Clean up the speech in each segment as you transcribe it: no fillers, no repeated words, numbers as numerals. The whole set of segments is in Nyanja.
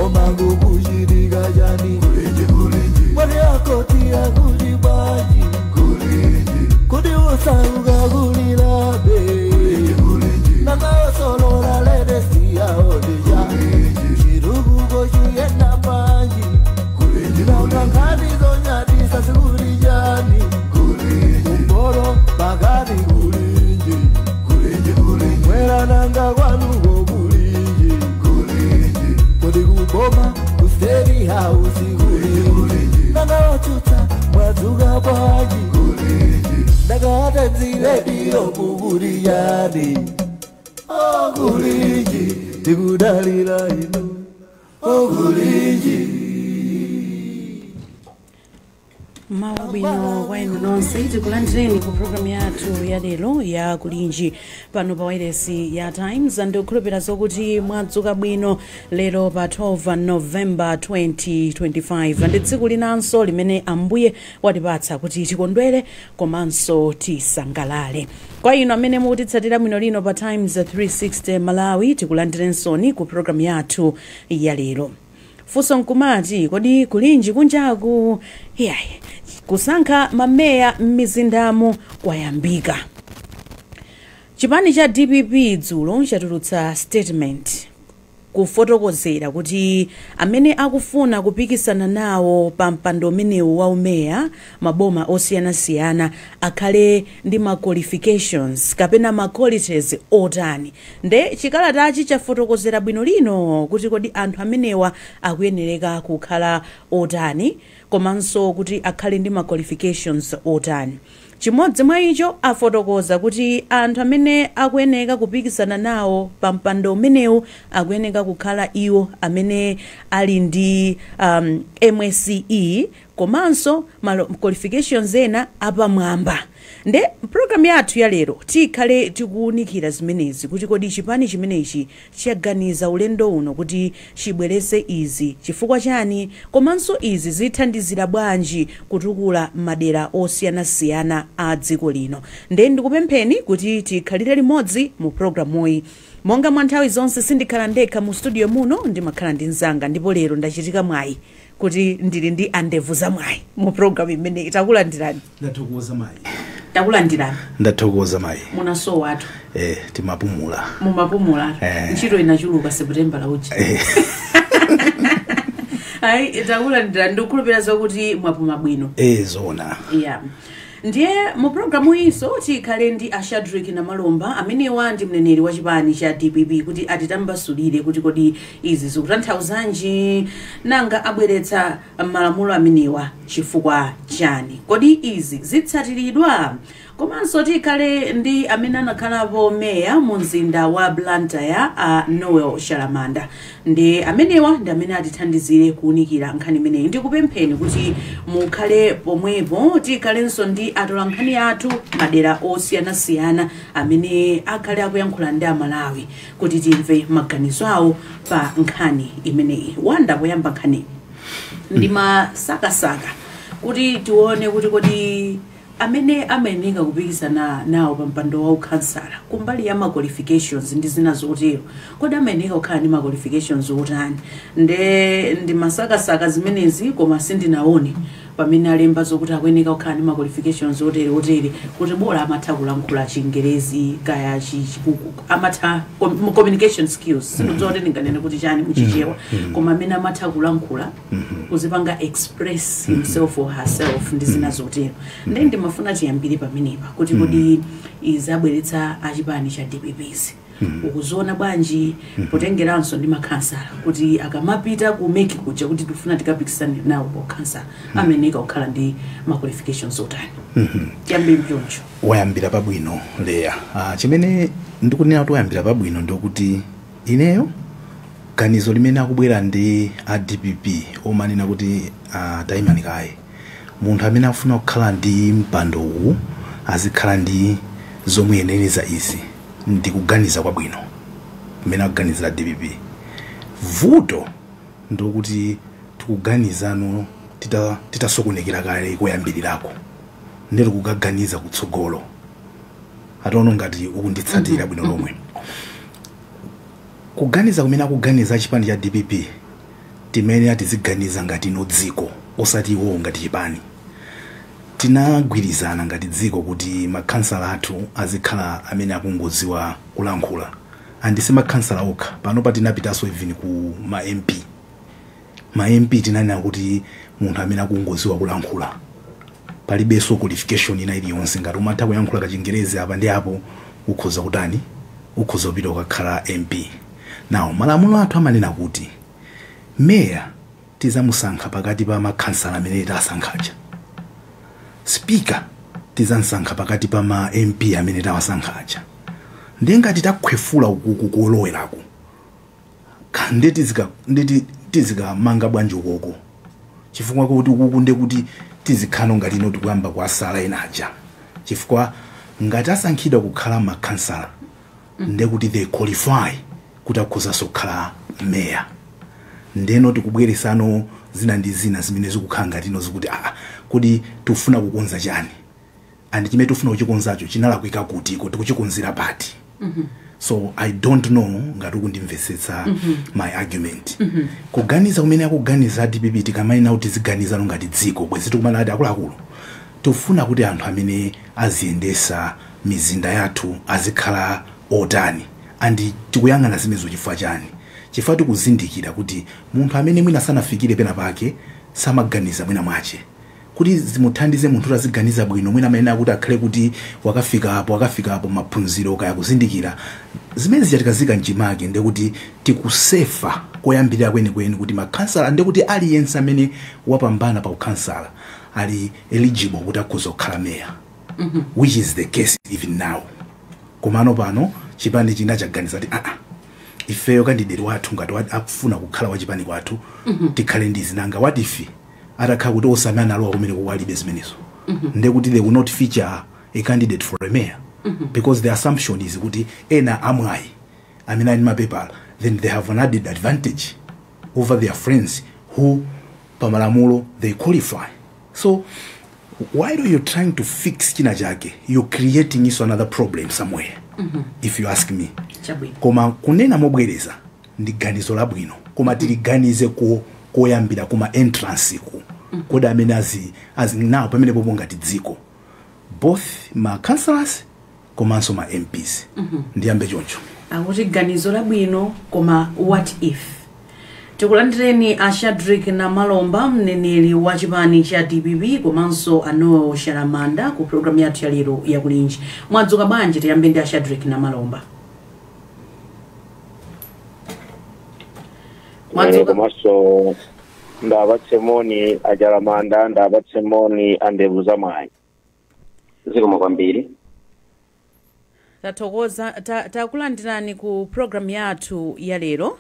boma kukushirika jani Mwari yako tia kujibaji Kudi usauga kulilabe Nanga solora lede siya odeja Shirugu goshu yena panji Nanga kadi zonya disa suri jani Kumboro bagari kulinji Mwera nanga wanugo kulinji Kodi kuboma kusteri hausi kulinji Nanga wachuta mwazuga baji Nanga watenziwe dio kuburi jani Kulinji Tikudalila inu Kulinji Mawabino wenu nonse tikulandireni ku program yathu ya lero ya kulinji pano pa wailesi ya Times and ukhulupira zokuti mwadzuka bwino lero pa 12 November 2025 and tsiku linanso limene ambuye watipatsa kuti tikondwere komanso tisangalale. Kwa ino amene mukutitsatira bwino lino pa Times 360 Malawi tikulandirensoni ku program yathu ya lero. Fuso nkumati kodi kulinji kunjaku kusankha mameya m'mizindamu kwayambika. Chipani cha DPP dzulo chatulutsa statement kufotokozera kuti amene akufuna kupikisana nawo pa mpando umenewu wa umeya maboma osiyanasiyana akhale ndi ma qualifications kapena ma qualities otani. Nde chikalatachi chafotokozera bwino lino kuti kodi anthu amenewa akuyenereka kukhala otani komanso kuti akhale ndi ma qualifications otani. Chimodzi mwa icho afotokoza kuti anthu amene akuyeneka kupikisana nawo pa mpando umenewu akuyeneka kukhala iwo amene ali ndi MSCE komanso qualifications ena apamwamba. Nde program yathu ya lero tikhale tikuunikira zimenezi kuti kodi chipani chimenechi chaganiza ulendo uno kuti chibwerese izi chifukwa chani komanso izi zithandizira bwanji kutukula madera osiyanasiyana a dziko lino. Nde ndikupempheni kuti tikhalire limodzi mu program iyi. Monga mwa nthawi zonse sindikhala ndekha mu studio muno ndimakhala ndi mzanga ndipo lero ndachitika mwayi kuti ndili ndi andevu za mwayi mu program imene itakulandirani. Ndathokoza mayi. Takulandirani. Ndathokoza mayi. Munaso watu. Timapumula. Mumapumula. Ntchito inachuluka September la uchi. Ai takulandirani ndikukhulupira zokuti mwapuma bwino. Zona. Yeah. Ndiye mu programu iso tikhale ndi Ashadrick na Malomba amenewa ndi mneneri wa chipani cha DPP kuti atitambasulire kuti kodi izi zikutanthauzanji nanga abweretsa malamulo amenewa chifukwa chani. Kodi izi zitsatiridwa komanso tikhale ndi amene anakhalapo meya mu mzinda wa Blantyre Noel Shalamanda. Ndi amenewa ndi amene atithandizire kuunikira nkhani imeneyi. Ndikupempheni kuti mukhale pomwepo tikhalenso ndi atolankhani athu madera osiyanasiyana amene akhale akuyankhula ndi Amalawi kuti timve maganizo awo pa nkhani imeneyi. Wanda poyamba nkhani ndi masakasaka kuti tione kuti kodi amene amayeneka kupikisana nawo pa mpando wa ukhansala kumbali ya ma qualifications ndi zina zotero kodi amayeneka kukhala ndi ma qualifications otani. Ndi masakasaka zimenezi koma sindinaone pamene alemba zokuti akuyeneka kukhala ndi ma qualifications otere kuti bora amatha kulankhula Chingerezi kaya chipuku amatha communication skills sindizote ndinganene kuti chani muchichewa koma amene amatha kulankhula kuzipanga express himself or herself ndi zina zotero. Ndi mafuna tiyambire pamenepa kuti kodi izabweretsa achipani cha DPPs ukuziona bwanji potengeranso ndi makhansala kuti akamapita ku make kuja kuti tifuna tikapikisane nawo pa khansala ameneka kukhala ndi ma qualifications otani. Tiyambire mchoncho. Wayambira pabwino leya. Chimene ndikunena kuti wayambira pabwino ndokuti ineyo ganizo limene akubwera ndi a DPP omanena kuti taimani kaye munthu amene afuna kukhala ndi mpando uwu azikhala ndi zomuyeneleza izi ndikuganiza kwabwino mmene akuganizira DPP. Vuto ndokuti tikuganizano titasokonekera kale kuyambirirako ndero kukaganiza kutsogolo ataona ngati ukunditsatira bwino lomwe kuganiza kumene akuganiza chipani cha DPP timene tiziganiza ngati no dziko osati iwo ngati chipani. Tinagwirizana ngati dziko kuti makhansala athu azikhala amene akungodziwa kulankhula. Andise makhansala okha pano patinapitanso even ku ma MP tinanena kuti munthu amene akungodziwa kulankhula palibenso qualification ina iliyonse ngati umatha kuyankhula kachingerezi apa ndi apo ukhoza kutani ukhoza kupita ukakhala MP. Now malamulo athu amanena kuti meya tizamusankha pakati pa makhansala amene tasankhaja, speaker tizamsankha pakati pa ma MP amene tawasankhaja. Ndiye ngati takhwefula ukuku kulowerako ndeti tizikamanga bwanji ukoko chifukwa kuti ukuku ndi kuti tizikhano ngati inoti kuyamba kwa sala inaja chifukwa ngati asankhidwa kukhala makhansala ndi kuti they qualify kuti akhoza kukhala meya. Ndeno tikubweresano zina ndi zina zimene zikukhala ngati ino zikuti kuti tufuna kukonza chani and chimene tufuna kuchikonzacho chinalakwika kuti tikuchikonzera pati. So I don't know ngati kundimvetsetsa my argument. Kuganiza kumene akuganiza DPP tikamaina kuti ziganiza ngati dziko bwezi tikumana ati akuluakulu tufuna kuti anthu amene aziyendesa mizinda yathu azikhala otani and tikuyang'ana zimenezo chifukwa chani. Chifukwa tikuzindikira kuti munthu amene mwina sanafikire pena pake samaganiza mwina mwache kuti zimuthandize munthu aziganiza bwino mwina amene akuti akhale kuti wakafika apo maphunziro kaya kuzindikira zimene zichatikazika mchimake ndi kuti tikusefa koyambirira kwenikweni kuti makhansala ndi kuti aliyense amene wapambana pa ukhansala ali eligible kuti akhoza kukhala meya, which is the case even now. Komano pano chipani china chaganiza kuti ifeyo kandidate wathu ngati akufuna kukhala wachipani kwathu tikhale ndi zinanga. What if atakhala kuti osamana alowa kumene kuwalibe zimenezo ndi kuti they will not feature a candidate for a mayor because the assumption is kuti ena amwayi amene ali mapepala then they have an added advantage over their friends who pamalamulo they qualify. So why are you trying to fix china chake? You're creating is another problem somewhere. If you ask me. Koma kunena mobwereza ndi ganizo labwino koma tiliganize koyambira kuma entrance ku koda amene nawo pamene popo ngati dziko both ma councillors komanso ma MPs ndiyambe choncho akuti ganizo labwino koma what if. Tikulandireni a Shadrack Namalomba mneneri wa chipani cha DPP komanso ano Shalamanda ku program yathu ya lero ya kulinji. Mwadzuka bwanji tiyambe ndi a Shadrack Namalomba. Komanso ndabatsemoni ajalamanda ndabatsemoni andebuza mwayi. Zikoma kwambiri. Tathokoza takulandirani ku program yathu ya lero.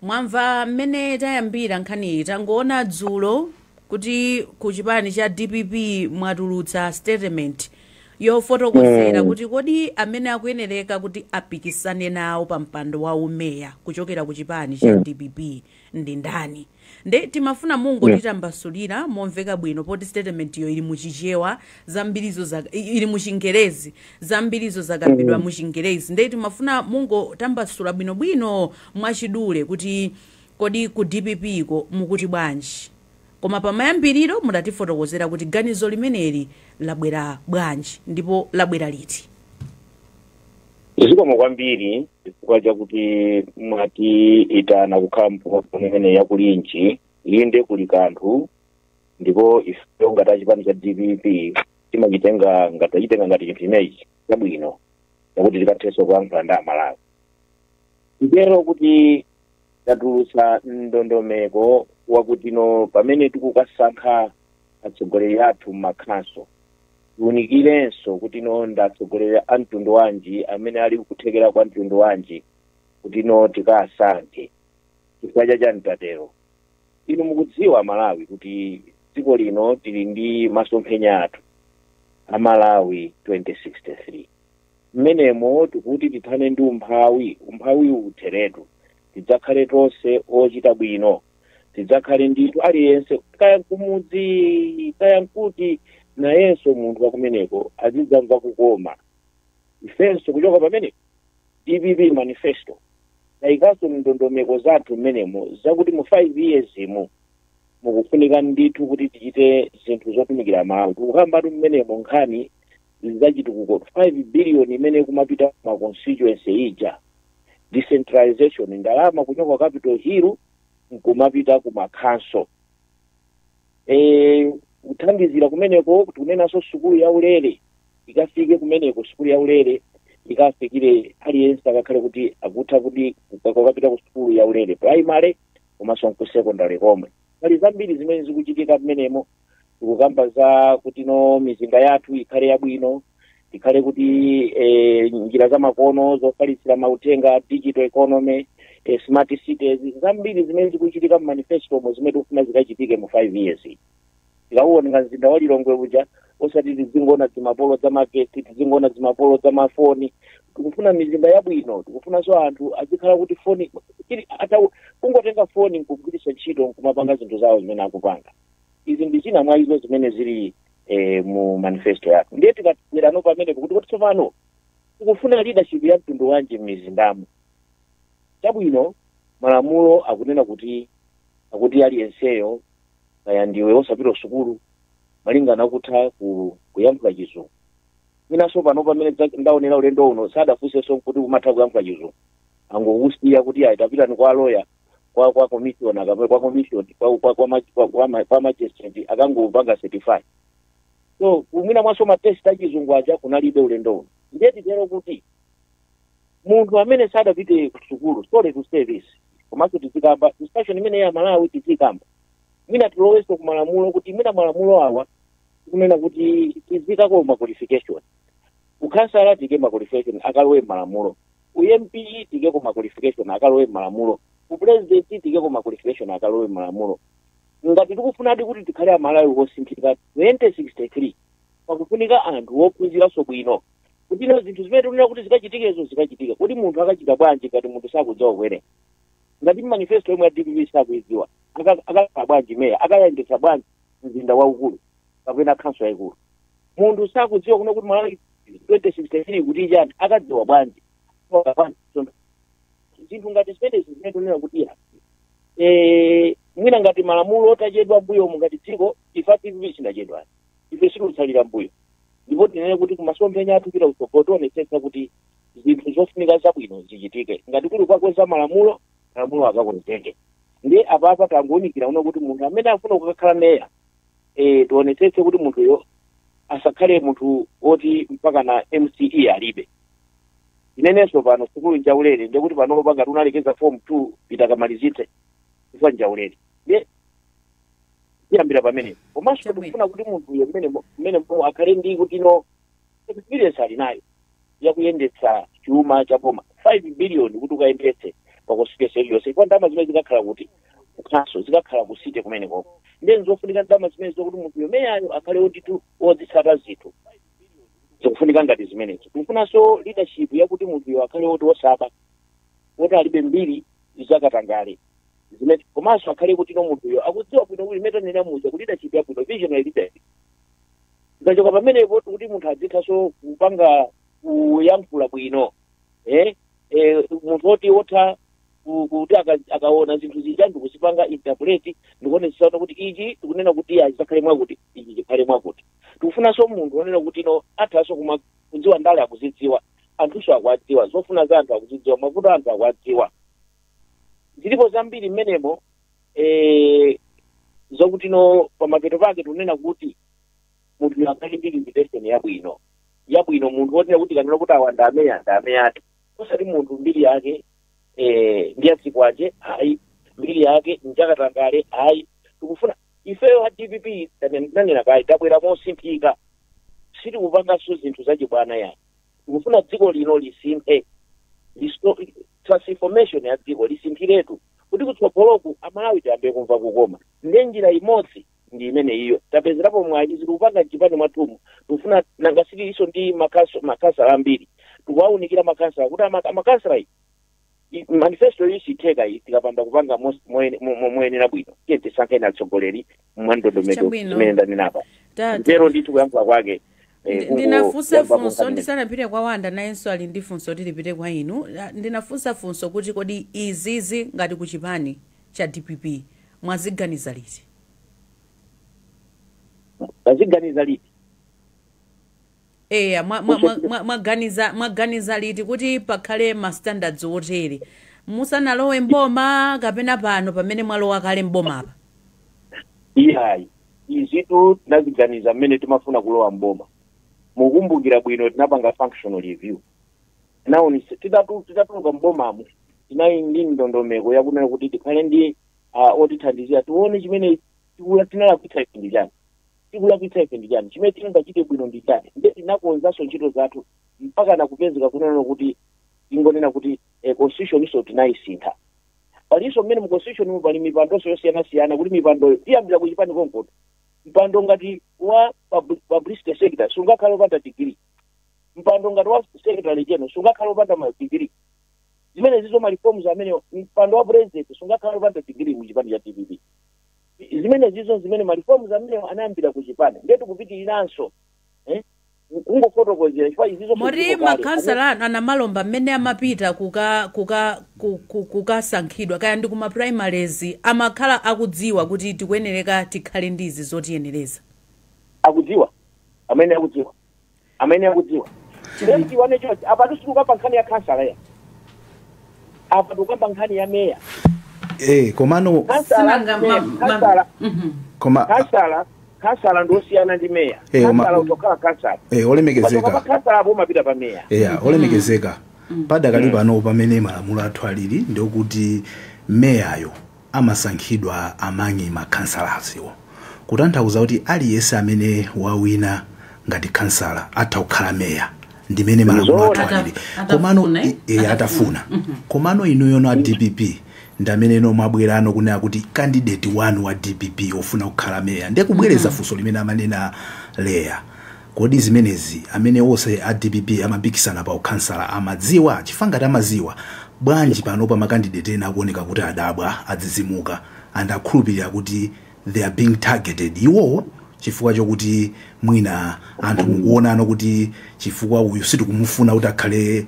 Mwamva mmene tayambira nkhani tangoona dzulo kuti ku chipani cha DPP mwatulutsa statement yofotokozera kuti kodi amene akuyenereka kuti apikisane nawo pa mpando wa umeya kuchokera ku chipani cha DPP ndi ndani. Nde timafuna mungotitambasulira momveka bwino poti statement yo ili muchichewa zambirizo ili muchingerezi zambirizo zakambidwa muchingerezi. Nde timafuna mungotambasula bwino mwachidule kuti kodi ku DPP ko mukuti bwanji. Koma pamayambiriro mudatifotokozera kuti ganizo limeneli labwera bwanji ndipo labwera liti. Zikoma kwambiri chifukwa chakuti mwati itana kukhala mphoto imene yakulinji inde kuli kanthu ndipo ifeyo ngati achipani cha DPP timachitenga ngati chinthu chimenechi chabwino chakuti tikathenso kuyankhula ndi Amalawi. Ndero kuti tatulutsa ndondomeko wakuti pamene tikukasankha atsogoleri athu m'makhanso tiwunikirenso kuti ndatsogoleri a mtundu wanji amene ali kuthekera kwa mtundu wanji kuti tikasankhe. Chifukwa chachani tatero? Inu mukudziwa Malawi kuti dziko lino tili ndi masomphenya athu a Malawi 2063 mmenemo tikuti tithane ndi umphawi utheretu tidzakhale tonse ochita bwino tidzakhale ndithu aliyense kaya kumudzi kaya nkuti nayenso munthu wakumeneko azidzamva kukoma. Ifenso kuchoka pamene DPP manifesto tayikaso ndondomeko zathu mmenemo zakuti mu 5 years mukufunika ndithu kuti tichite zinthu zotumikira mawu. Tikukambatu mmenemo nkhani zachitukuko 5 billion imene kumapita ma constituency ija decentralization, ndalama kuchoka Capitol Hill nkumapita kuma council. Kuthandizira kumeneko tikunenanso sukulu ya ulere ikafike kumeneko, sukulu ya ulere ikafikire aliyense akakhale kuti akutha kuti akapita ku sukulu ya ulere primary komanso ku secondary komwe. Pali zambiri zimene zikuchitika mmenemo. Tikukamba za kuti no mizinda yathu ikhale yabwino, ikhale kuti njira za makono zofalitsira mautenga, digital economy, smart cities, zambiri zimene zikuchitika mu manifesto zimene tikufuna zikachitike mu 5 years. Tikauona mzinda wa Lilongwe uja osati tizingoona zimapolo za mageti, tizingoona zimapolo za mafoni. Tikufuna mizinda yabwino, tikufuna so anthu azikhala kuti foni ata kungotenga foni nkugwiritsa ntchito nkumapanga zinthu zawo zimene akupanga. Izi ndi zina mwa izo zimene zili mu manifesto yathu. Ndiye tikabwera no pamene kuti tsopano tikufuna leadership ya mtundu wanji m'mizindamo. Chabwino malamulo akunena kuti aliyenseyo kaya ndiwe osapita sukulu malingana kutha kuyankhula Chizungu. Minaso pano pamene ndaonera ulendo uno sadafunsenso kuti kumatha kuyankhula Chizungu. Angokusiya kuti itapita ni kwa lawyer kwa commission akape kwa commission kwa magistrate akangopanga certify. So kumina mwaso matest achizungu aja kunalibe ulendo uno. Ndiye titero kuti munthu amene sadapite kusukulu sorry to say this komanso tizikamba discussion imene ya Malawi tizikamba mina tiloweso kumalamulo kuti mina malamulo awa tikunena kuti tizikako ma qualification. Ukhansala tike ma qualification akalowe malamulo, UMP tike ko ma qualification akalowe malamulo, upresident tike ko ma qualification akalowe malamulo. Ngati tikufunadi kuti tikhale amalawi osinthika 2063 pakufunika anthu ophunzira so bwino kuti ino zinthu zimene tikunena kuti zikachitikezo zikachitika. Kuti munthu akachita bwanji ngati munthu sakudziwa kuwerenga? Ngati manifesto yomwe ya DPP sakuidziwa akakhala bwanji meya, akayendetsa bwanji mzinda waukulu kapena council yaikulu? Munthu sakudziwa kuno kuti Malawi 2063 kuti chani akadziwa bwanji? Zinthu ngati zimene zimene tikunena kuti mwina ngati malamulo otachedwa mbuyo ngati dziko ifa DPP chinachedwa ife sikutsalira mbuyo. Ndipo tinene kuti kumasomphenya athu pita kutsogolo tionetsetsa kuti zinthu zofunika zabwino zichitike. Ngati kuli kwakweza malamulo akakonzeke. Ndiye apapa tangonikira uno kuti munthu amene afuna kukakhala meya tionetsetse kuti munthuyo asakhale munthu oti mpaka na MCE alibe. Inenenso pano sukulu njaulere ndiye kuti pano panga tunalekeza form 2 itakamalizitse ifa njaulere. Ndiye kuyambira pamene komanso tikufuna kuti munthuyo mmene akhale ndi kuti no experience ali nayo yakuyendetsa chuma cha boma 5 billion kuti ukayendetse pakusipeso iliyonse. Kwa ndama zimene zikakhala kuti kukhaso zikakhala kusite kumene koko ndiye zofunika ndama zimene zokuti munthuyo meyayo akhale otitu odzitsata zinthu zikufunika ngati zimenezo. Tikufunanso leadership yakuti munthuyo akhale oti osaba oti alibe mbiri zakatangale zimene komanso akhale kuti no munthuyo akudziwa bwino kuti metanena muja kuti leadership yabwino visionary leadership. Tikachoka pamenepo kuti munthu adzithaso kupanga kuyankhula bwino munthu oti otha kuti akaona zinthu zija ndikuzipanga interpret ndikuonetsa kuti ichi tikunena kuti achisakhale mwakuti ichi chikhale mwakuti. Tikufunanso munthu onena kuti no athaso kudziwa ndale akuzidziwa anthuso akudziwa zofuna za anthu akuzidziwa mavuto anthu akudziwa. Zilipo zambiri mmenemo zokuti no pamapeto pake tikunena kuti munthu akhale ndi invitation yabwino munthu onena kuti kanena kuti awanda ameya ati osati munthu mbiri yake ndi yatsiku aje ayi mbiri yake njakatangale ayi. Tikufuna ifeyo ha DPP tanena kale tabwera mosinthika sitikupanganso zinthu zachibwana yani. Tikufuna dziko lino lisinthe transformation ya dziko lisinthiretu kuti kutsogoloku amalawi tiyambe kumva kukoma. Ndiye njira imodzi ndi imene iyo tapezerapo mwayi zikupanga chipani mwatumu. Tikufuna nangasiri iso ndi makansala ambiri tikuwaunikira makansala kuti amakansala manifesto isi iteka tikapanda kupanga moyenera bwino tiye tisankhe atsogoleri mwandondomeko zimene ndanenapa. Lero ndithu kuyankhula kwake ndinafunsa funso ndisanapite kwa Wanda nayenso ali ndi funso tilipite kwa inu. Ndinafunsa funso kuti kodi izizi ngati kuchipani cha DPP mwaziganiza liti? Maziganiza liti? Mwaganiza liti kuti pakhale ma standards otere musanalowe mboma kapena pano pamene mwalowa kale mboma apa? Iyayi izitu tinaziganiza mmene timafuna kulowa mboma. Mukumbukira bwino tinapanga functional review. Nawo ni titatuluka mbomamo tinayi ndi ndondomeko yakunena kuti tikhale ndi otithandizira tione chimene tinalakwitsa ife ndi chani. Tikulakwitsa ife ndi chani. Chimene tingachite bwino ndi chani. Ndiye tinakonzanso ntchito zathu mpaka nakupezeka kunena kuti ingonena kuti constitution iso tinayisintha. Paliso mmene mu constitution pali mipandonso yosiyana-siyana kuti mipando iyambira kuchipani konkoto. Mpando ngati wa publicity sector sungakhale upata degree. Mpando ngati wa secretary general sungakhale upata degree. Zimene zizo ma reforms amene mpando wa president sungakhale upata degree mu chipani cha DPP. Zimene ma reforms amene anayambira kuchipani ndetu kupitiriranso ungofotokozera chifukwa izizo mori makhansala anamalomba mmene amapita kukasankhidwa kaya ndi kuma primaries amakhala akudziwa kuti tikuyenereka tikhale ndizi zotiyenereza. Akudziwa amene akudziwa Leti wanecho apa tusukapa nkhani ya kansala ya apa tukapa nkhani ya meya komano kansala ndosiyana ndi meya. Kansala utokhala kansala. Olemekezeka. Kansala abo mapita pa meya. Olemekezeka. Padakali pano pamene malamulo athu alili ndikuti meyayo amasankhidwa amangi makansalasiwo. Kutanthauza kuti aliyese amene wawina ngati kansala atha kukhala meya ndimene malamulo athu alili. Komano atafuna. Komano inuyo na DPP ndamene no mabwerano kunena kuti candidate wanu wa DPP ofuna kukhala meya ndekubwereza funso limene amanena Leya. Kodi zimenezi amene onse a DPP amabikisana pa ukansala amadziwa chifanga tamaziwa bwanji pano pa makandidate ena akuoneka kuti adabwa adzizimuka and akhulupirira kuti they are being targeted iwo chifukwa chokuti mwina anthu mukuonano kuti chifukwa uyu sitikumufuna kuti akhale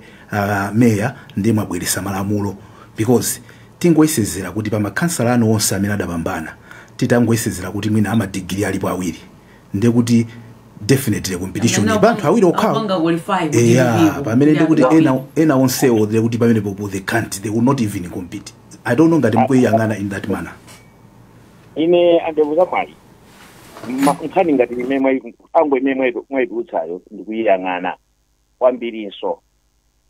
meya ndi mwabweresa malamulo because tingoyesezera kuti pa makansala anu onse amene adapambana titangoyesezera kuti mwina amadigiri alipo awiri ndekuti definitely competition ibanthu awiri okhawo pamene ndikuti ena onsewo ndekuti pamene popo they will not even compete. I don't know ngati mukuyang'ana in that manner. Ine andebuza mali nkhani ngati imene mwaidutsayo ndikuyang'ana kwambirinso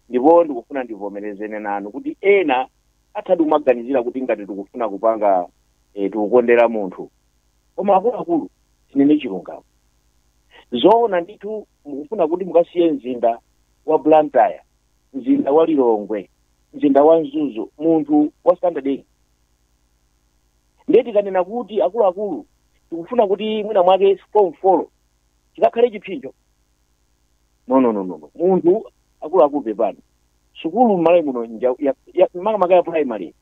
ndipo ndikufuna ndivomerezene nanu kuti ena athadi kumaganizira kuti ngati tikufuna kupanga tikukondera munthu koma akuluakulu tinene chilungamo zoona ndithu mukufuna kuti mukasiye mzinda wa Blantyre, mzinda wa Lilongwe, mzinda wa Mzuzu, munthu wa Standard Gauge. Ndeti kanena kuti akuluakulu tikufuna kuti mwina mwake form 4 chikakhale chipinjo. No. Munthu akuluakulu pepano. Sukulu mmalayi muno maka ya primary.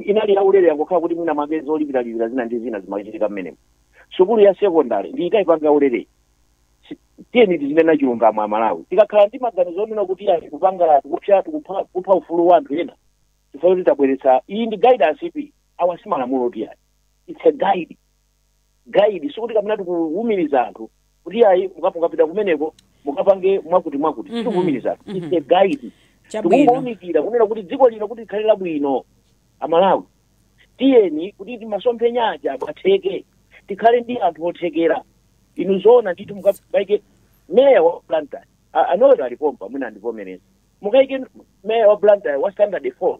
Inali ya ulere yangokhala kuti mwina mwake zolipira zina ndi zina zimachitika mmenemo. Sukulu ya secondary ndi ikayipanga ulere. Tieni tizinena chilungamo amalawi. Tikakhala ndi maganizo onena kuti kupanga kupha ufulu wa anthu ena. Tifanira tabweretsa iyi ndi guidance ipi awasimalamula kuti yani. It's a guide. Sikuti kamena tikuwumiriza anthu kuti ayi mukapita kumeneko mukapange mwakuti tikuwumiriza anthu. It's a guide. Tikungowunikira kunena kuti dziko lino kuti likhale labwino amalawi. Tieni kuti timasomphenya aja atheke tikhale ndi anthu othekera. Inu zoona ndithu mukaike meya wa Blantyre anoyo alipompa mwina ndivomereza mukaike meya wa Blantyre wa Standard 4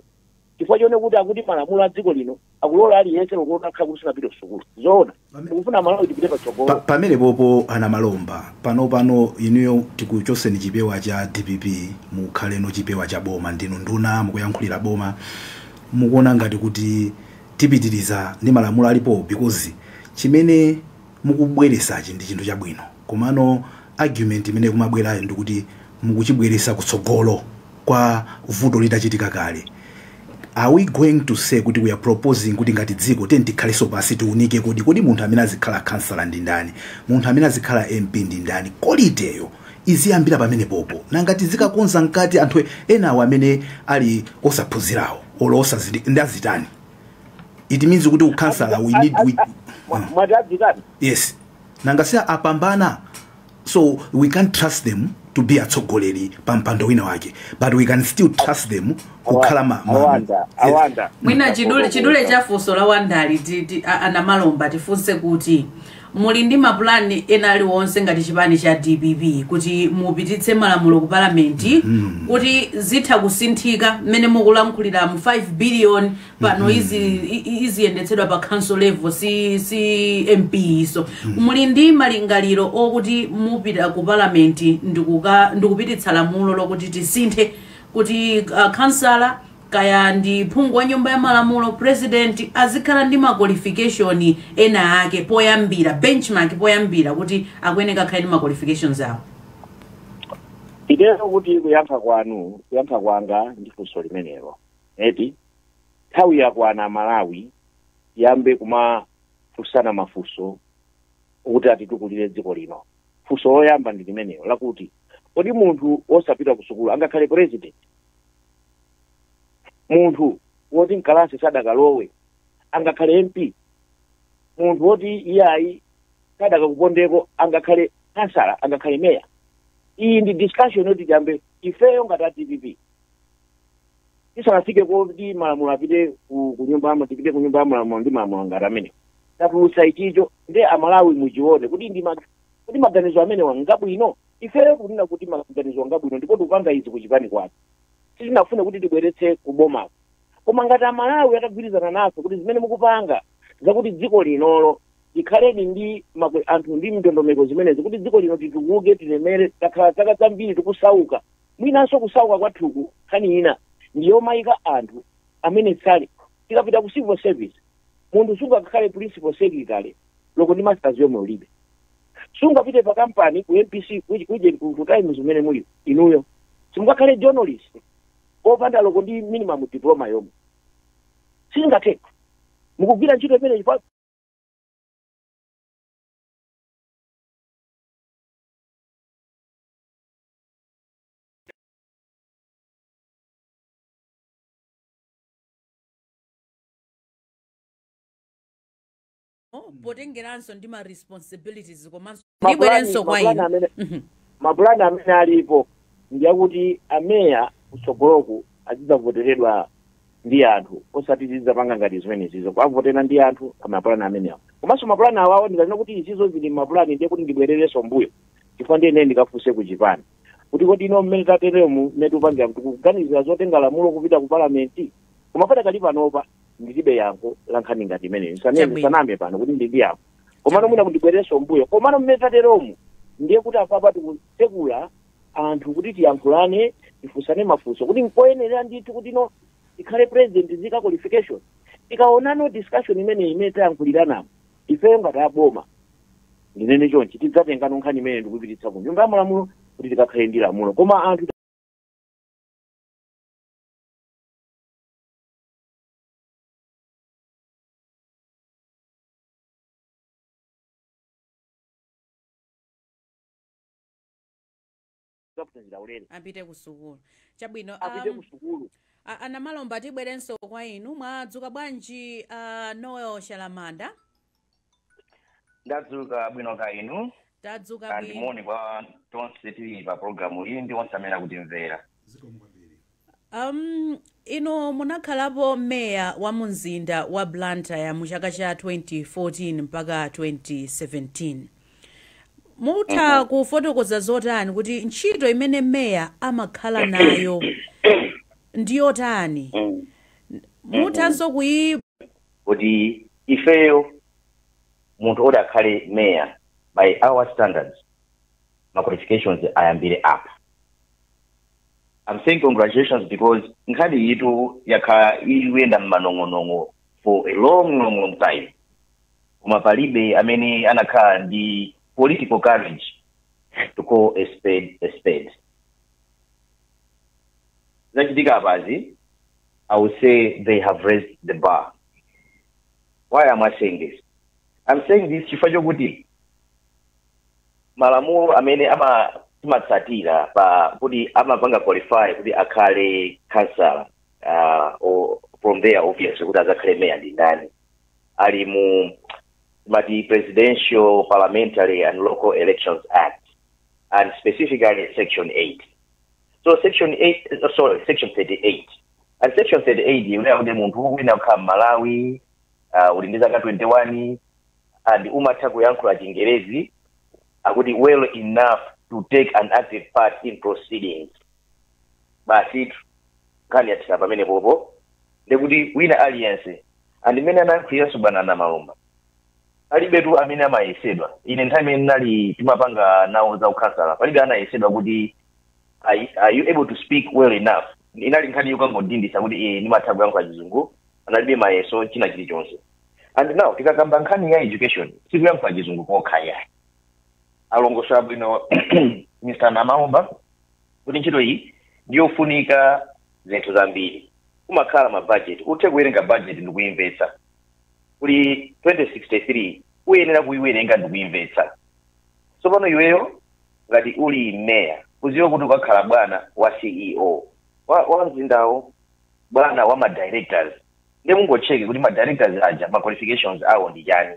chifukwa chone kuti akuti malamulo a dziko lino akulola aliyense kuti akhala kuti sinapita kusukulu zoona tikufuna malawi tipite patsogolo pamene popo ana malomba pano inuyo tikuchoseni chipewa cha DPP mukhaleno chipewa cha boma ndinu nduna mukuyankhulira boma mukuona ngati kuti tipitiriza ndi malamulo alipo because chimene mukubweresachi ndi chinthu chabwino komano argument imene kumabwerayo ndikuti mukuchibweresa kutsogolo kwa vuto litachitika kale are we going to say kuti we are proposing kuti ngati dziko tikhaleso pasi tiunike kodi munthu amene azikhala councilor ndi ndani, munthu amene azikhala MP ndi ndani, koliteyo iziyambira pamene popo. Nangati zikakonza nkati anthu enawo amene ali osaphunzirawo olosa ndazitani. It means kuti councilor we need yes. Nangasiya apambana, so we can't trust them to be atsogoleri pampando wina wake, but we can still trust them kukhala awanda mwina chidule chafunso la wandali ana Malomba tifunse kuti muli ndi mapulani ena aliwonse ngati chipani cha DPP kuti mupititse malamulo ku parliament kuti zitha kusinthika mmene mukulankhulira mu 5 billion pano iziyendetsedwa pa council level si MP. So muli ndi malingaliro okuti mupita ku parliament ndikupititsa lamulo lokuti tisinthe kuti councilor kaya ndi phungu wa nyumba ya malamulo president azikhala ndi ma qualification ena ake poyambira benchmark poyambira kuti akuyeneka khala ndi ma qualifications awo. Ideyo kuti kuyankha kwanga ndifunso limenelo eti nthawi yakwana Malawi yambe kumafunsana mafunso kuti atitukulire dziko lino. Funso loyamba ndi limenelo lakuti kodi munthu osapita ku sukulu angakhale president, munthu woti nkalasi sadakalowe angakhale MP, munthu woti iyayi sadakakupondeko angakhale councilor angakhale mayor. Iyi ndi discussion yoti jambe ifeyo ngati DPP tisanafike kuti malamulo apite ku nyumba ya tipite ku nyumba ya malamulo ndi malamulo ngati amene tapulutsa ichicho ndi Amalawi muchione kuti kuti maganizo amene wangabwino ifeyo kunena kuti maganizo wangabwino ndipo tikupanga izi kuchipani kwake tisinafune kuti tibweretse kuboma. Koma ngati Amalawi atagwirizana nafe kuti zimene mukupanga zakuti dziko linolo ikhaleni ndi anthu ndi ndondomeko zimenezi kuti dziko lino titukuke tilemere takhala zaka zambiri tikusauka, mwinanso kusauka kwathuku nkhani ina ndiyo mayika anthu amene sali tikapita ku civil service munthu sungakhale principal secretary loko ndi masters yomwe ulibe, sungapite pa kampani ku MPC kuje ku time zimene muli inuyo, sungakhale journalist opanda loko ndi minimum diploma yomwe singathe mukugwira ntchito imene ifa. Potengeranso ndi ma responsibilities komanso libwerenso kwa inu. Mapulani amene alipo ndiyakuti ameya kutsogoloku azidavoteredwa ndi anthu osati zizapanga ngati zimene zizo kwavotera ndi anthu amapulani amene awo. Komanso mapulani awawo ndikazina kuti izizo zili mapulani ndiye kuti ndibwererenso mbuyo chifukwa ndiye ndikafunse ku chipani kuti kodi ino mmene tateremu metupangira kuti kuganizira zotenga lamulo kupita ku parliament koma pata kali panopa ndilibe yankho la nkhani ngati imeneyo sanambe pano kuti ndili yankho komano mwina kundibwererenso mbuyo komano mmene tateremu ndiye kuti apapa tikusekula anthu kuti tiyankhulane tifunsane mafunso kuti nkoyenera ndithu kuti no ikhale president zika qualification ikaona no discussion imene tayankhuliranamu ifeyo ngati aboma ndinene chonchi tidzatenga nkhani imene ndikupititsa ku nyumba ya malamulo kuti tikakhale ndi lamulo koma anthu apite ku sukulu chabwino. apite ku sukulu. Ana Malomba tibwerenso kwa inu, mwadzuka bwanji Noel Shalamanda? Ndadzuka bwino ka inu. Tadzuka bwino. Ndimoni kwa tonse tili pa programu iyi ndi onse amene akutimvera. Ino munakhalapo meya wa mumzinda wa Blantyre mu chaka cha 2014 mpaka 2017. Mutha kufotokoza zotani kuti ntchito imene meya amakhala nayo ndiyotani? Muthanso kuti ifeyo munthu odi akhale meya by our standards ma qualifications ayambire up. I'm saying congratulations because nkhani yitu yakha iwenda mmanong'onong'o for a long time. Koma palibe amene anakhala ndi political courage to call a spade a spade. Zachitika apazi I would say they have raised the bar. Why am I saying this? I'm saying this chifukwa kuti malamulo amene timatsatira pa kuti amapanga qualify kuti akhale councillor or from there obviously kuti azakhale mayor ndi ndani ali mu Presidential, Parliamentary and Local Elections Act, and specifically Section 8. So Section 38. And Section 38, you know, the muntu wina kama Malawi, ulindiza ka 21, and umataku yankula Jingerezi, would be well enough to take an active part in proceedings. But it can't yet have a many bobo. They would win alliance, and the men are clear subanana maumba. Alibetu amina maesedwa in time nali timapanga nao za ukasala palibe ana esedwa kuti are you able to speak well enough inali nkhani yukango dindisa kuti ni matabu yangu ajizungu analibe maeso china chilichonse. And now tikakamba nkhani ya education siku yangu ajizungu kwa kaya alongoswa bwino Mr. Namaomba kuti ntchito iyi ndiyofunika zinthu zambiri kumakhala ma budget uthe kuwerenga budget ndi kuinvetsa kuli 2063 uyenera kuiwerenga ndi kuimvetsa. So pano iweyo ngati uli mayor uziwe kuti ukakhala bwana wa CEO wa mzindawo bwana wa ma directors ndi mungocheke kuti ma directors aja ma qualifications awo ndi chani,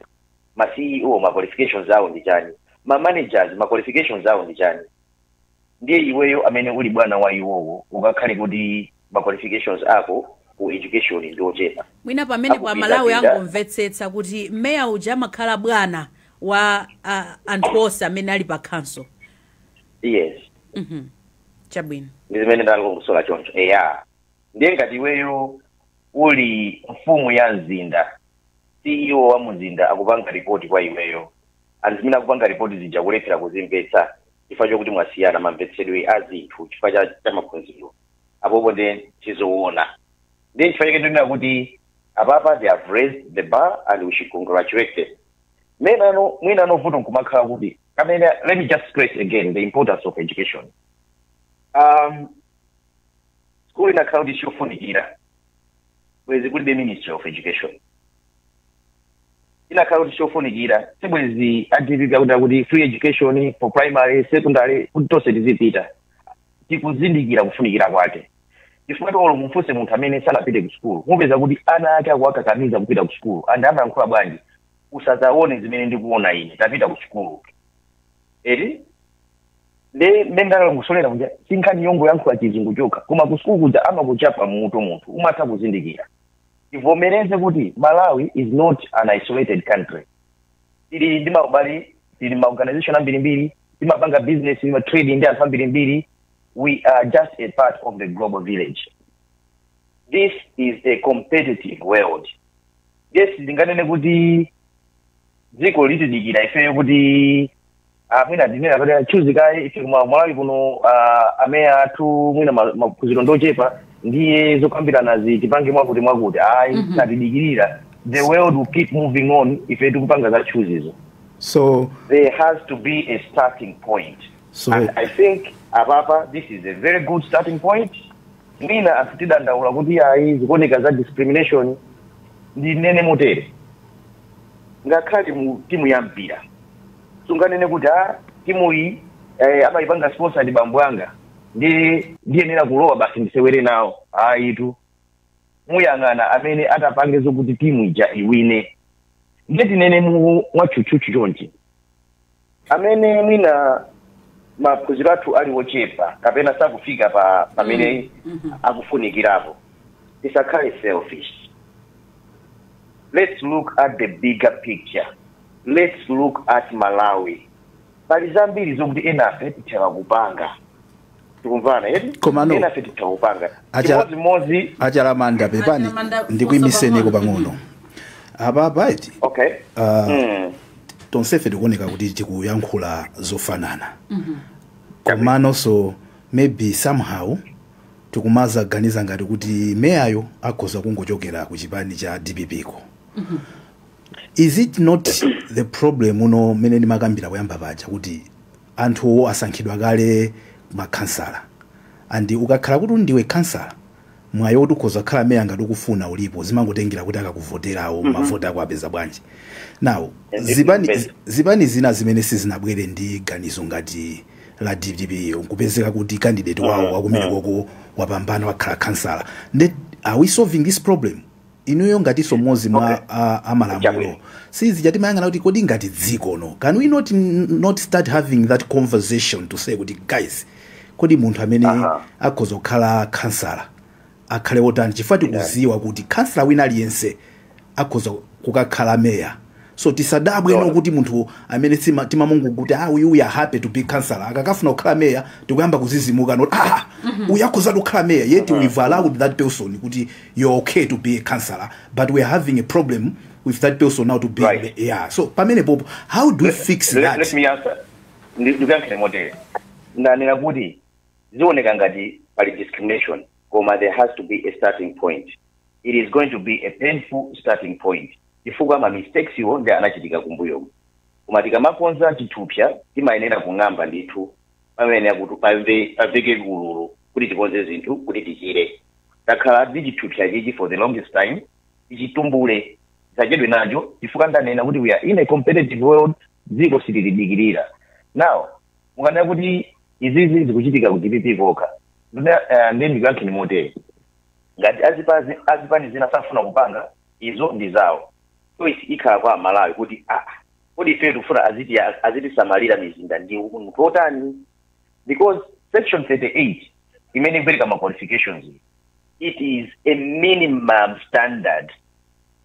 ma CEO ma qualifications awo ndi chani, ma managers ma qualifications awo ndi chani. Ndiye iweyo amene uli bwana wa iwowo ukakhale kuti ma qualifications ako ku education ndio chepa. Mwina pamene kwa Malawi angomvetsetsa kuti mayor uja makhala bwana wa anthu onse amene ali pa council. Yes. Chabwino. Ndizimene ndalongosola choncho. Ndiye ngati iweyo uli mfumu ya mzinda, CEO wa mzinda akupanga report kwa iweyo. Andimina akupanga report zija kulephera kuzimvetsa chifukwa chokuti mwasiyana mamvetsedwe azinthu chifukwa cha maphunziro. Apopo ndi tizoona. Then kuti ababa they have raised the bar and we should congratulate them. Mwina no vuto nkumakhala kuti let me just stress again the importance of education. School in account is yofunikira. Wezi kuli the Ministry of Education. In account is yofunikira. Sebwezi adivika kuti free education for primary, secondary, kutose dizipita. Tikuzindikira kufunikira kwake. Chifukwa olo mufuse munthu amene sanapite ku school mupeza kuti ana ake akuwakakamiza kupita ku school and amayankhula bwanji usazaone zimene ndikuona ine tapita ku school ndendala ngusolera kuti sinkhani yongo yankhula chizungu chokha koma ku school kuja amakuchapa munthu umatha kuzindikira. Tivomereze kuti Malawi is not an isolated country. Tili ndi maubale, tili ma organization ambirimbiri, timapanga business,tima trading ndi anthu ambirimbiri. We are just a part of the global village. This is a competitive world. Yes, ndinganene kuti ziko litidikira ifeyo kuti mwina dinera kuti choose kai ife Malawi kuno ameya athu mwina maphunziro ndochepa ndiye zokambirana tipange mwakuti natidikirira. The world will keep moving on if tikupanga za chooses. So there has to be a starting point. So and I think ababa this is a very good starting point. Mina asitidandaula kuti zikuoneka za discrimination ndi nene motere. Ngakhale mu timu ya mpira sunganene kuti timu iyi amayipanga sponsor ndi bambo anga ndiye nena kulowa basi ndisewere nawo tu muyang'ana amene atapange zokuti timu ija iwine. Ndiye tinene mwachuchuchu chonchi amene mwina maphunziro athu ali wochepa kapena sakufika pamene akufunikirapo. Tisakhale selfish. Let's look at the bigger picture. Let's look at Malawi. Pali zambiri zokuti enafe tithawa kupanga. Tikumvana enafe tithawa kupanga. Mozi achalamanda pepani ndikuyimiseni pang'ono. Ababa eti. Okay. Tonsefe tikuoneka kuti tikuyankhula zofanana. Komano so maybe somehow tikumaza ganiza ngati kuti meyayo akhoza kungochokera ku chipani cha DPP ko. Is it not the problem uno mene ndimakambira kuyamba paja kuti anthu asankhidwa kale makhansala and ukakhala kuti ndiwe kansala mwayo kuti ukhoza khala meya ngati ukufuna ulipo zimangotengera kuti akakuvoterawo mavota ako apeza bwanji. Now zipani zina zimene sizinabwere ndi ganizo ngati la DPP kupezeka kuti candidate wawo akumenekoko wapambana wakhala kansala. Are we solving this problem? Inuyo ngati somozi mwa amalamulo sizi chati mayangana kuti kodi ngati dziko no, can we not start having that conversation to say kuti guys kodi munthu amene akhoza kukhala kansala akhale wotani chifukwa tikuziwa kuti kansala wina aliyense akhoza kukakhala meya. So tisadabwe no kuti munthu amene timamungu kuti we are happy to be kansala akakafuna kukhala meya tikuyamba kuzizimuka no uyakhoza kukhala meya yet we've allowed that person kuti you're okay to be a kansala but we're having a problem with that person now to be so pamene popo how do we fix that? Let me answer. Ndikankhele motere ndanena kuti zioneka ngati pali discrimination koma there has to be a starting point. It is going to be a painful starting point. Chifukwa ma mistakes yo ndi anachitika kumbuyo. Koma tikamakonza chithupsa timayenera kung'amba ndithu pamene akuti paveke ululu kuti tikonze zinthu kuti tichire. Takhala tichithupsa chichi for the longest time tichitumbule zachedwe nacho chifukwa ndanena kuti we are in a competitive world dziko sililidikirira. Now mukanena kuti izizi zikuchitika ku DPP kokha then ndikankheni motere ngati azipani zina safuna kupanga izo ndi zawo. So ikhala kwa Malawi kuti kodi ife tufuna aziti samalira mizinda ndi munthu otani, because section 38 imene kupereka ma qualifications it is a minimum standard.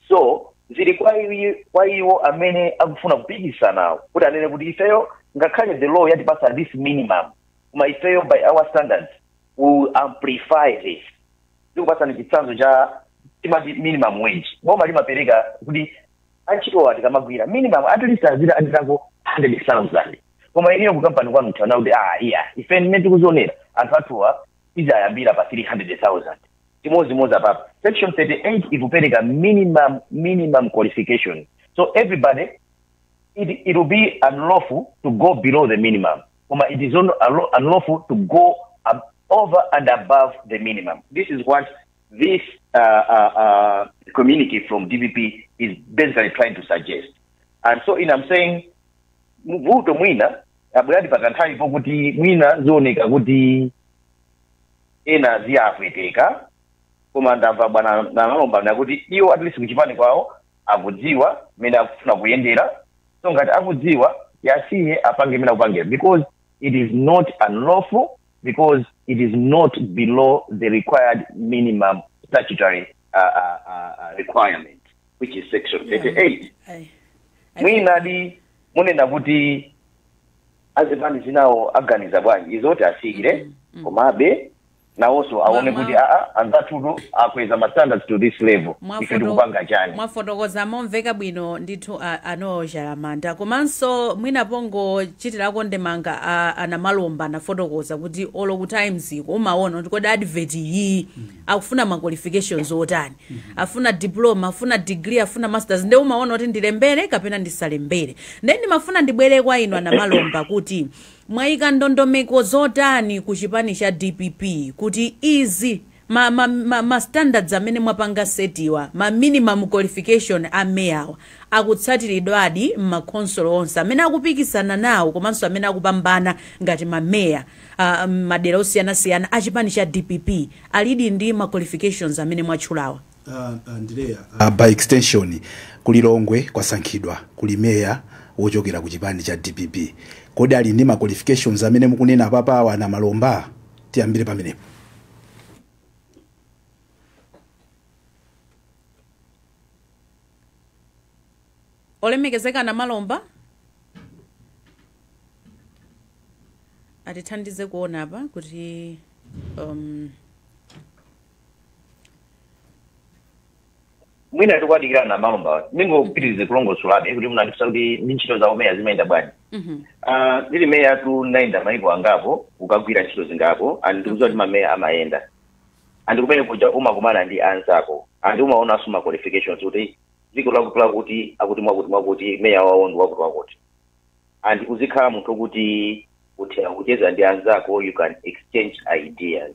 So zili kwa iwo amene akufuna kupikisana kuti anene kuti ifeyo ngakhale the law yatipasa this minimum koma ifeyo by our standards will amplify this. Tikupasa ni chitsanzo cha minimum wage boma limapereka kuti antchito ati kamagwira minimum at least azira anditako 100,000 koma iliyo ku company kwanu mtana kuti ife mmene tikuzionera anthu athuwa izayambira pa 300,000 moza papa. Section 38 ikupereka minimum qualification. So everybody it will be unlawful to go below the minimum. It is unlawful to go over and above the minimum. This is what this communique from DPP is basically trying to suggest. And so I'm saying vuto mwina abuladi pakanthali pokuti mwina zoneka kuti ena ziyapweteka koma ndamva bwana nalomba nakuti iyo at least kuchipani kwawo akudziwa mene akufuna kuyendera. So ngati akudziwa yasiye apange mene akupangira because it is not unlawful, because it is not below the required minimum statutory requirement, which is section 38. Mwina di munena kuti azipani zinawo aganiza bwanji izoti asigire komabe na also aone kuti anzathulo akweza ma standards to this level ife tikupanga chani mwafotokoza momveka bwino ndithu anoja manda komanso mwina pongo chitirako ndemanga ana malomba nafotokoza kuti all of times umaona kuti kodi advert iyi akufuna ma qualifications otani afuna diploma afuna degree afuna masters nde umaona kuti ndilembere kapena ndisalembere then mafuna ndibwere kwa ino ana malomba kuti mwaika ndondomeko zotani ku chipani cha DPP kuti izi ma standards amene mwapanga setiwa ma minimum qualification ameyawa akutsatiridwadi ma council onse amene akupikisana nawo komanso amene akupambana ngati mameya madera osiyanasiyana a chipani cha DPP alidi ndi ma qualifications amene mwatchulawa. Ndileya by extension kulilongwe kwasankhidwa kuli meya wochokera ku chipani cha DPP kodi ali ndi ma qualifications amene mukunena papa na malomba tiyambire pamenepo. Olemekezeka na malomba atithandize kuona apa kuti mwina tikwadikira na malomba ningopitirize kulongosolabe kuti munandipsa kuti ntchito za umeya zimayenda bwanji. Ndili meya tunaenda maiko angapo ukagwira ntchito zingapo andikudziwa kuti mameya amayenda andikumenye kuja umakumana ndi anzako andi umaona suma qualifications kuti dziko lakukula kuti akuti mwakuti meya wawo ndi wakuti and uzikhala munthu kuti uthera kucheza ndi anzako you can exchange ideas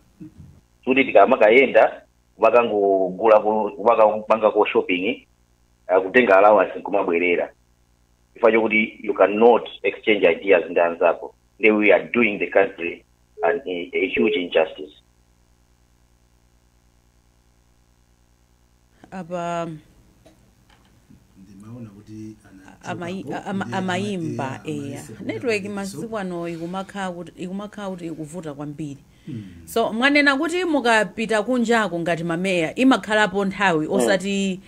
kuti tikamakayenda vakangogula vakapanga ko shopping kutenga allowance kumabwerera chifukwa kuti you cannot exchange ideas ndi anzako. Then we are doing the country a huge injustice. Apa amaimba network masikwano ikumakha kuti ikuvuta kwambiri. So mwanena kuti mukapita kunjako ngati mameya imakhalapo nthawi osati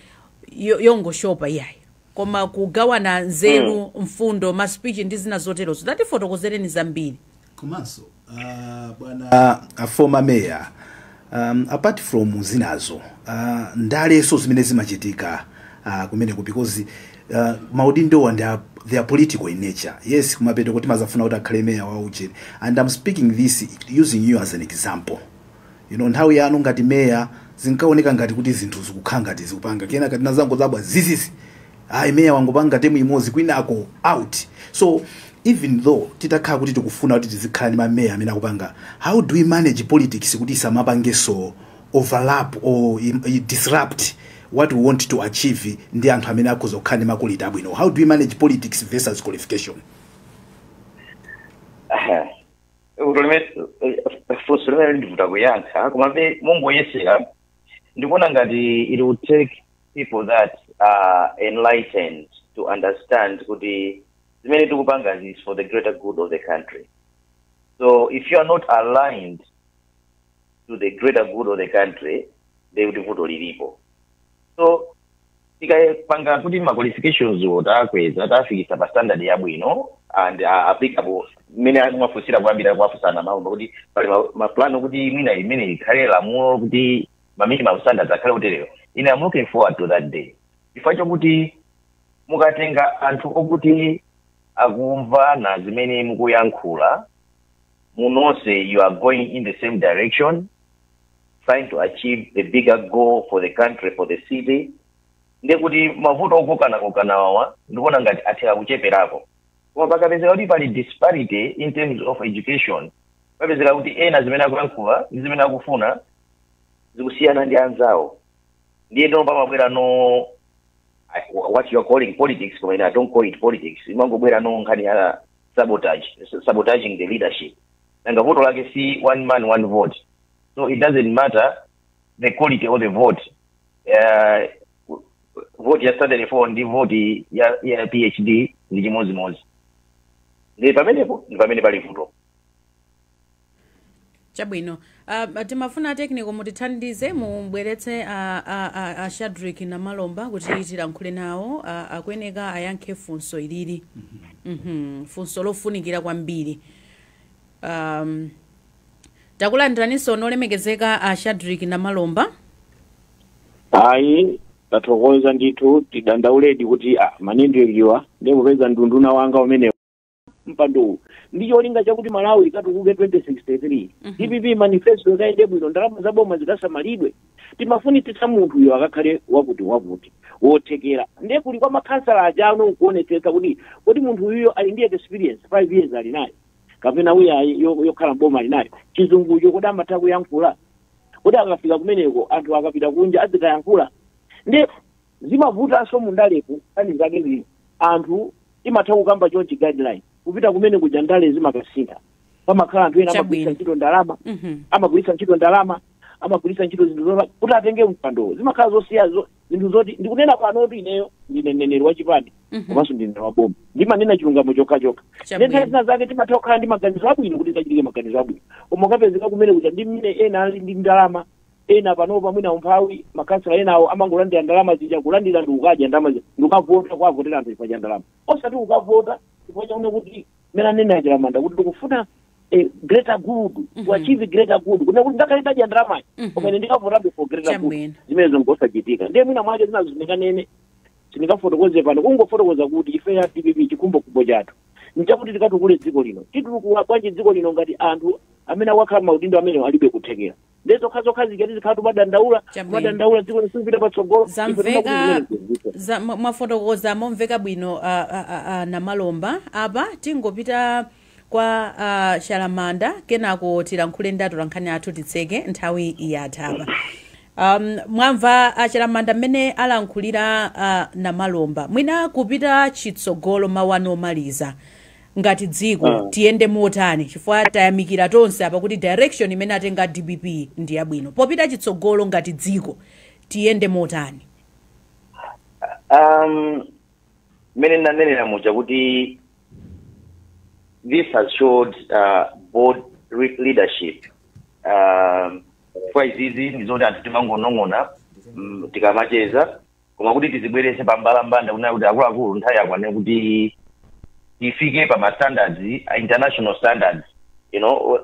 yongoshopa iyayi koma kugawana nzeru mfundo ma speech ndi zina zotero so that fotokozereni zambiri komanso bwana former mayor apart from zinazo ndaleso zimene zimachitika kumeneko because maudindo and they are political in nature. Yes, kumapeto kuti mazafuna kuti akhale mayor wa uje, and I'm speaking this using you as an example. You know, nthawi yanu ngati mayor zinkaoneka ngati kuti zinthu zikukhala ngati zikupanga kena kati nazango zabwa zizizi mayor wangopanga temu imodzi kwinako out. So even though titakhala kuti tikufuna kuti tizikhala ndi mayor amene akupanga, how do we manage politics kuti samapangeso overlap or disrupt what we want to achieve ndi anthu amene akhoza kukhala ndi makulita abwino? How do we manage politics versus qualification? Fusolera ndivuta kuyankha komabe mongoyesera ndikuona ngati it will take people that are enlightened to understand kuti zimene tikupanga is for the greater good of the country. So if you are not aligned to the greater good of the country, they will vote lilipo. So tikapanga kuti ma qualifications otakweza tafikisa pa standard yabwino and applicable mene amafusira kwambira kwafusana mawu kuti pali ma plan kuti mina imene ikhale lamulo kuti ma minimum standards akhale uterero. I'm looking forward to that day. Ifacho kuti mukatenga anthu okuti akumva na zimene mukuyankhula munose you are going in the same direction, trying to achieve the bigger goal for the country, for the city. Ndekuti mavuto okokana wawa ndikuona ngati athera kucheperako. Koma pakapezeka kuti pali disparity in terms of education, pakapezeka kuti ena zimene akuyankhula ndi zimene akufuna zikusiyana ndi anzawo, ndiye ndo pamabwera no what you are calling politics, but I don't call it politics. Imangobwera no nkhani ya sabotaging the leadership. Nanga voto lake si one man one vote. So it doesn't matter the quality of the vote. Vote ya standard for ndi vote ya PhD ndi mozi. Ndi pamene pali vuto. Chabwino. Timafuna technical mutithandize mubweretse a Shadrack na Malomba kuti tilankhule nawo akweneka ayankhe funso iliri. Funso lofunikira kwambiri. Takulandiraniso nolemekezeka a Shadrack na Malomba. Ayi tathokoza ndithu tidandauledi kuti manendekiwa ndikupeza ndunduna wanga umene mpando ndicho linga chakuti Malawi ikatukuke 2063 DPP manifesto kaende bwino ndalama zaboma zikasamalidwe timafunitsitsa munthu uyo akakhale wakuti wothekera ndiye kuli kwa makhansala aja kuonetsetsa kuti munthu uyo ali ndi experience 5 years ali nayo kapena uya yokhala mboma ali nayo chizungucho kuti amatha kuyankhula kuti akafika kumeneko anthu akapita kunja azikayankhula ndiye zimavutanso mundalepo ani zake zili anthu imatha kukamba chonchi guideline kupita kumene kuja ndale zimakasintha pamakhala anthu ena amagulitsa ntchito ndalama amagulitsa ntchito ndalama amagulitsa ntchito zinthu zola kuti atenge mpando zimakhala zosiya zinthu zoti ndikunena pano kuti ineyo ndine mneneri wachipani komanso ndine waboma ndimanena chilungamo chokhachoka ndenthawi zina zake timatha kukhala ndi maganizo abwino kuti tichitike maganizo abwino koma ukapezeka kumene kuja ndi mmene ena ali ndi ndalama ena panopa mwina umphawi makhansala enawo amangolandira ndalama zija kulandira ndi ukadya ndalama ndikavota kwavotera anthu ifa cha ndalama osati ukavota chifukwa chakuti kuti mena nena achilamanda kuti tikufuna greater good to achieve greater good kuna kuti ndakale tadya ndalamayi koma ine ndikavotabe for greater good zimenezo ngosachitika ndiye mwina mwacho zinazo zindikanene sindingafotokoze pano kungofotokoza kuti ife ya DPP chikhumbokhumbo chathu nchakuti tikatukule dziko lino titukuwa bwanji dziko lino ngati anthu amene akakhala maudindo amene alibe kuthekera ndezo khazokhazi tikhala tumadandaula dziko lisipita patsogolo mwafotokoza momveka bwino na Malomba apa tingopita kwa Shalamanda kenako tilankhule ndatu lankhani athu titseke nthawi yathapa mwamva achilamanda mmene alankhulira na Malomba mwina kupita chitsogolo mawano omaliza ngati dziko tiyende motani chifukwa tayamikira tonse apa kuti direction imene atenga DPP ndi yabwino popita chitsogolo ngati dziko tiyende motani. Mene nanenera muja kuti this has showed board leadership. Kwa izizi nizoti anthu timangonong'ona tikamacheza koma kuti tizibwerese pambalambanda kuna kuti akuluakulu nthawi yakwane kuti tifike pa standards, international standards, you know,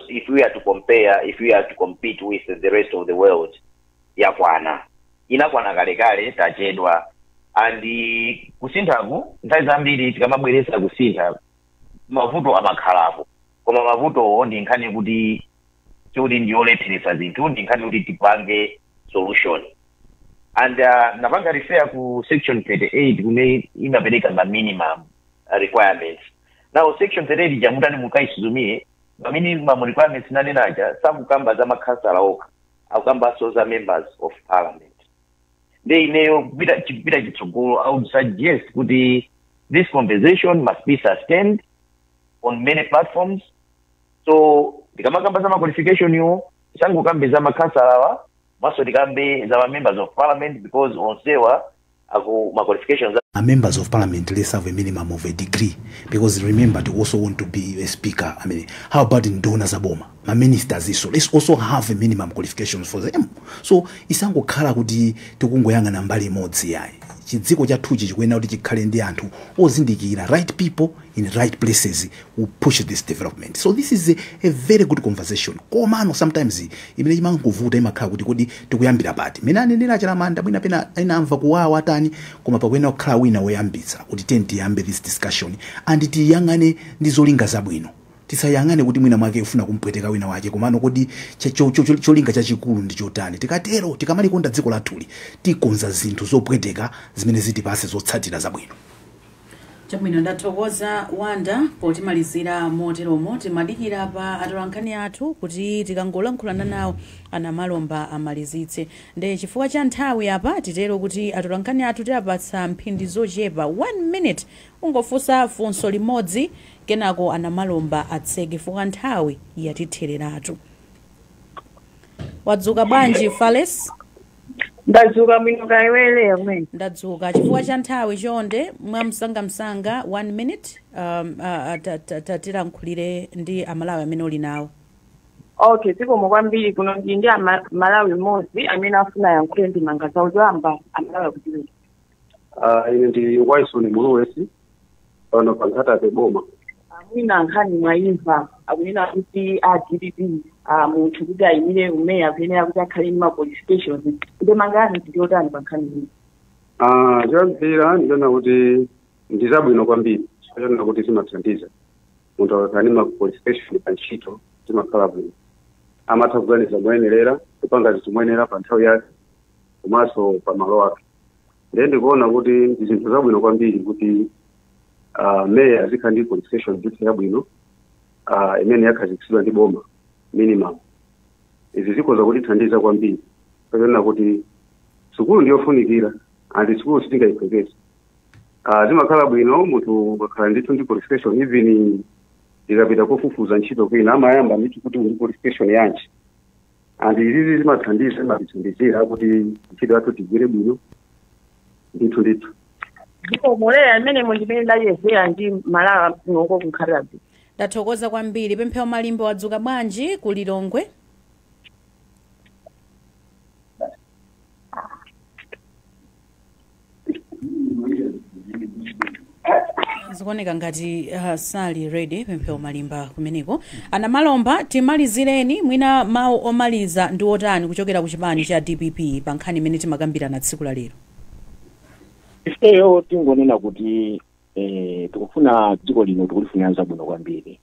if we are to compare, if we are to compete with the rest of the world, yakwana inakwana kalekale tachedwa. And kusinthaku nthawi zambiri tikamabweresa kusintha mavuto amakhalapo koma mavutowo ndi nkhani kuti ndiyolepheresa zinthu ndi nkhani kuti tipange solution. And napanga refer ku section 38 kumene imapereka ma minimum requirements. Now section 38 jamutani mukaisuzumie ma minimum requirements nanenaja sakukamba za makhansala okha akukamba so za members of parliament. They know kupita chitsogolo. I would suggest kuti this conversation must be sustained on many platforms. So tikamakamba za qualification yo sangukambe za makhansala maso tikambe za members of parliament because onsewa ako ma qualifications. Members of parliament, let's have a minimum of a degree because remember to also want to be a speaker. I mean, how about in donors aboma? My ministers so let's also have a minimum qualifications for them. So isango khala kuti tikungoyanga na mbali imodzi yayi. Chidziko cha thuchi chikwena kuti chikhale ndi anthu ozindikira right people in right places who push this development. So this is a very good conversation. Komano sometimes imene imangovuta imakhala kuti kodi tikuyambira pati. Mina nenera chalamanda mwina pena inamva kuwawa tani koma pakwena kukhala wina woyambitsa kuti tiyambe this discussion and tiyangane ndi zolinga zabwino. Tisayangane kuti mwina mwake ufuna kumpweteka wina wake komano kodi cholinga chachikulu ndi chotani. Tikatero tikamali konda dziko lathuli tikonza zinthu zopweteka zimene zitipase zotsatira zabwino. Chabwino ndathokoza Wanda potimalizira moteromo timadikira pa atolankhani athu kuti tikangolankhulana nawo ana Malomba amalizitse. Nde chifukwa cha nthawi apa titero kuti atolankhani athu tiapatsa mphindi zochepa 1 minute ungofunsa funso limodzi kenako ana Malomba atseke fuka nthawi yatithereratu. Wadzuka bwanji Fales? Ndadzuka mwino kaiwele mwene. Ndadzuka chifukwa cha nthawi chonde mwamsanga 1 minute tatilankhulire ndi amalawi amene uli nawo. Okay, zikomo kwambiri kuno ndi amalawi mmodzi amene afuna yankhule ndi manga zawo zoyamba amalawi kuti. Ine ndi Waisoni Muluwesi pano pa Nkhatabe boma. Mwina nkhani mwaimva akunena kuti DPP munthu kuti ayimire umeya kuyenera kuti akhale ndi ma qualifications kuti mangani ndiyotani pa nkhani iyi. Chambira ndiyona kuti ndi zabwino kwambiri chifukwa kuti zimathandiza munthu akakhala ndi ma qualification pa ntchito zimakhala bwino amatha kuganiza moyenerera kupanga zinthu moyenera pa nthawi yake komanso pa malo ake. Ndiye ndikuona kuti ndi zinthu zabwino kwambiri kuti meya azikhala ndi qualification zithu yabwino imene yakhazikitsidwa ndi boma minimum. Izi zikoza kuti thandiza kwambiri kapena kuti sukulu ndiyofunikira and sukulu sitingayipwekeza. Zimakhala bwino munthu ukakhala ndithu ndi qualification even ikapita kufufuza ntchito kwina amayamba ndithu kuti ndi qualification yanji and izizi zimathandiza imatithandizira kuti ntchito yathu tigwire bwino ndithu. Ndipo moleya amene ndimene ndayezera ndi malawa ngoko kunkhalabi. Ndathokoza kwambiri pemphero malimbo wadzuka bwanji ku Lilongwe. Zikuoneka ngati sali ready pemphero malimba kumeneko. Ana Malomba timalizireni mwina mawu omaliza ndi otani kuchokera ku chipani cha DPP pa nkhani imene timakambirana tsiku la lero. Ifeyo tingonena kuti tikufuna dziko lino tikulifuna zabwino kwambiri.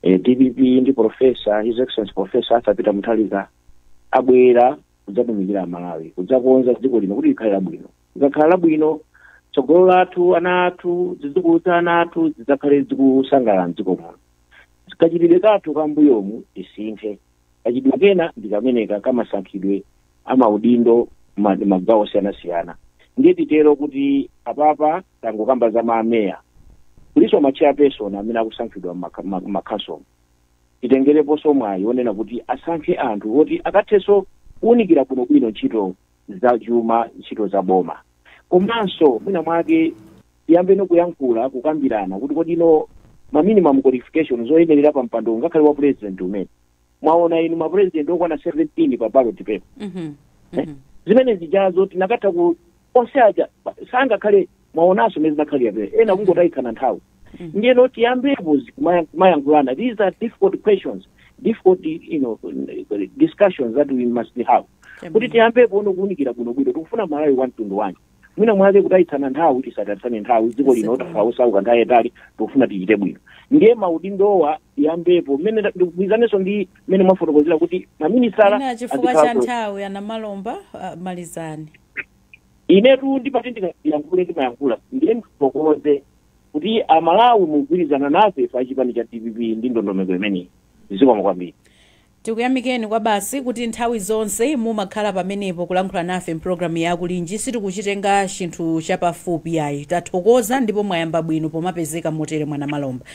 DPP ndi Professor His Excellency Professor Arthur Mutharika abwera kudzatumikira Malawi kudzakonza dziko lino kuti likhale labwino. Likakhala labwino tsogolo lathu ana athu zidzukulu ana athu zidzakhale zikusangalala mdziko muno. Kachitidwe kathu kambuyomu tisinthe. Kachitidwe kena ndi kameneka kamasankhidwe amaudindo magawo siyana ndiye titero kuti apapa tangokamba za maameya kuliso machairperson amene akusankhidwa m'makhansolo titengereponso mwayi onena kuti asankhe anthu oti akathenso kuwunikira bwinobwino ntchito za chuma ntchito za boma komanso mwina mwake tiyambe kuyankhula kukambirana kuti kodino ma minimum qualifications zoyenerera pa mpando ngakhale wa president umene mwaona inu ma president okwana 17 pa ballot paper zimene zijazo tinakatha ku onse aja sangakhale mwaonanso mezi nakhalira ena kungotayikhana nthawi ndiyeno tiyambepo kumayankhulana. These are difficult questions, difficult discussions that we must have kuti tiyambepo kuwunikira bwinobwino tikufuna Malawi wamtundu wanji mwina mwake kutayitsana nthawi tisatatsane nthawi dziko lino takhausauka nthawi yatali tikufuna tichite bwino ndiye maudindowa tiyambepo mmene ndikugwirizanenso ndi mmene mwafotokozera kuti maminisala chifukwa cha nthawi anamalomba malizani inetu ndipati ndimayankhula ndiye ndikufotokoze kuti Amalawi mugwirizana nafe pa chipani cha TPP ndi ndondomeko imeneyi zikomo kwambiri. Tikuyamikeni kwa basi kuti nthawi zonse mumakhala pamenepo kulankhula nafe mpulogalamu ya Kulinji sitikuchitenga chinthu chapafupi ayi tathokoza ndipo mwayamba bwino pomapezeka motere mwana malomba.